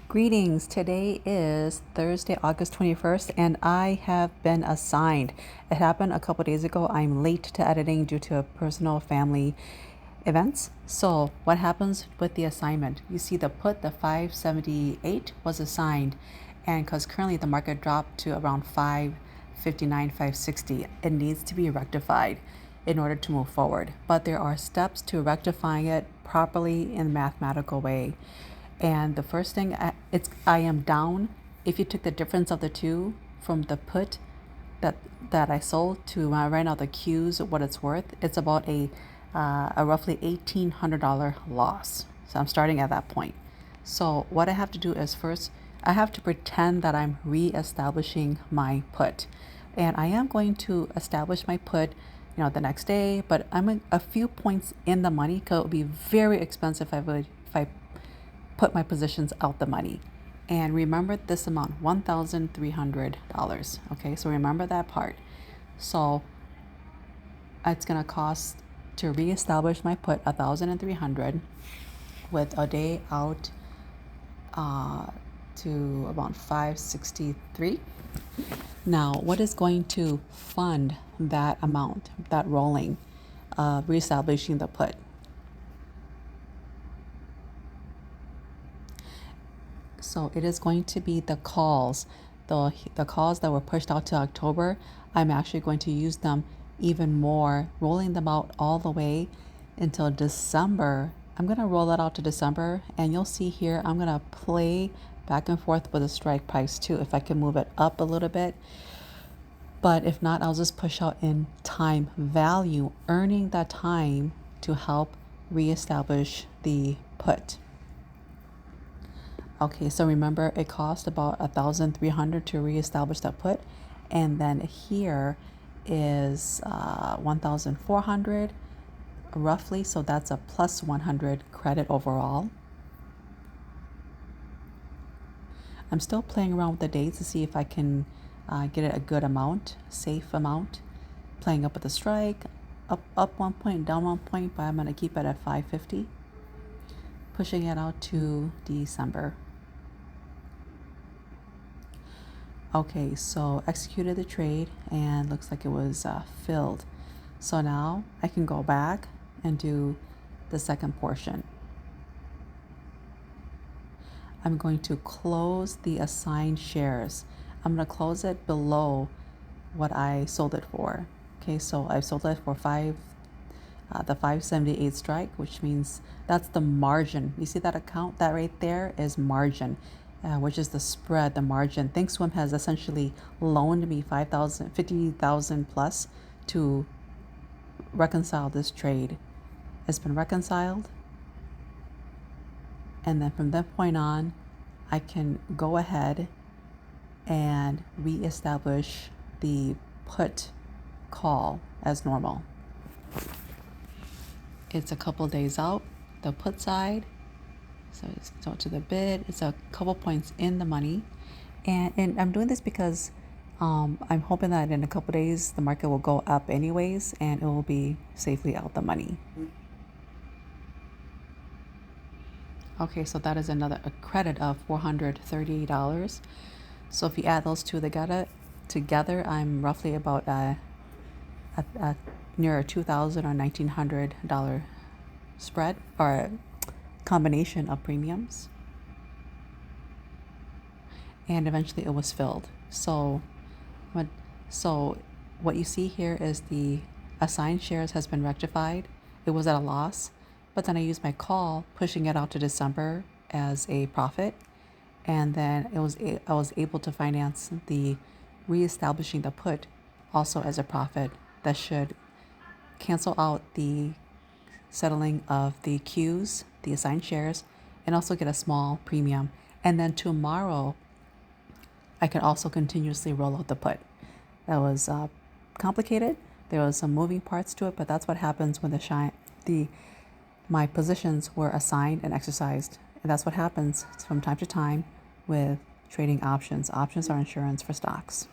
Greetings. Today is Thursday, August 21st, and I have been assigned. It happened a couple days ago. I'm late to editing due to personal family events. So, what happens with the assignment? You see the put, the 578 was assigned, and because currently the market dropped to around 559, 560, it needs to be rectified in order to move forward. But there are steps to rectifying it properly in a mathematical way. And the first thing, I am down. If you took the difference of the two from the put that I sold to right now the Q's, what it's worth, it's about a roughly $1,800 loss. So I'm starting at that point. So what I have to do is first I have to pretend that I'm re-establishing my put, and I am going to establish my put, the next day. But I'm a few points in the money because it would be very expensive if I put my positions out the money. And remember this amount, $1,300. Okay, so remember that part. So it's gonna cost to reestablish my put 1,300 with a day out to about 563. Now, what is going to fund that amount, that rolling, reestablishing the put? So it is going to be the calls, the calls that were pushed out to October. I'm actually going to use them even more, rolling them out all the way until December. I'm going to roll that out to December, and you'll see here I'm going to play back and forth with the strike price too, if I can move it up a little bit. But if not, I'll just push out in time value, earning that time to help reestablish the put. Okay, so remember it cost about 1,300 to reestablish that put, and then here is 1,400 roughly, so that's a plus 100 credit overall. I'm still playing around with the dates to see if I can get it a good amount, safe amount, playing up with the strike, up 1 point, down 1 point, but I'm going to keep it at 550, pushing it out to December. Okay, so executed the trade and looks like it was filled. So now I can go back and do the second portion. I'm going to close the assigned shares. I'm going to close it below what I sold it for. Okay, so I sold it for the 578 strike, which means that's the margin. You see that account? That right there is margin. Which is the spread, the margin. Thinkswim has essentially loaned me 50,000 plus to reconcile this trade. It's been reconciled, and then from that point on, I can go ahead and reestablish the put call as normal. It's a couple days out, the put side. So it's to the bid. It's a couple points in the money, and I'm doing this because I'm hoping that in a couple days the market will go up anyways, and it will be safely out the money. Okay, so that is a credit of $438. So if you add those two together, I'm roughly about near a $2,000 or $1,900 spread, or combination of premiums, and eventually it was filled. So what you see here is the assigned shares has been rectified. It was at a loss, but then I used my call, pushing it out to December as a profit, and then I was able to finance the reestablishing the put also as a profit. That should cancel out the settling of the Qs, the assigned shares, and also get a small premium. And then tomorrow, I can also continuously roll out the put. That was complicated. There was some moving parts to it, but that's what happens when my positions were assigned and exercised. And that's what happens from time to time with trading options. Options are insurance for stocks.